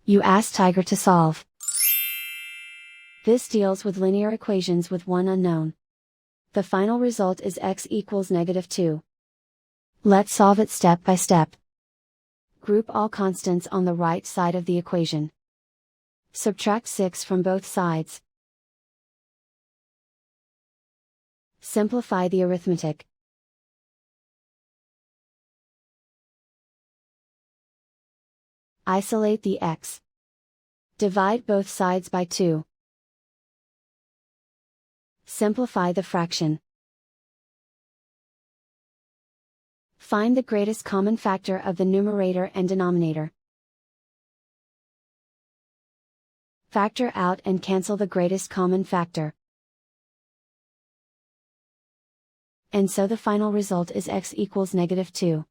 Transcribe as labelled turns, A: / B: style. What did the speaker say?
A: You ask Tiger to solve. This deals with linear equations with one unknown. The final result is x equals -2. Let's solve it step by step. Group all constants on the right side of the equation. Subtract 6 from both sides. Simplify the arithmetic. Isolate the x. Divide both sides by 2. Simplify the fraction. Find the greatest common factor of the numerator and denominator. Factor out and cancel the greatest common factor. And so the final result is x equals -2.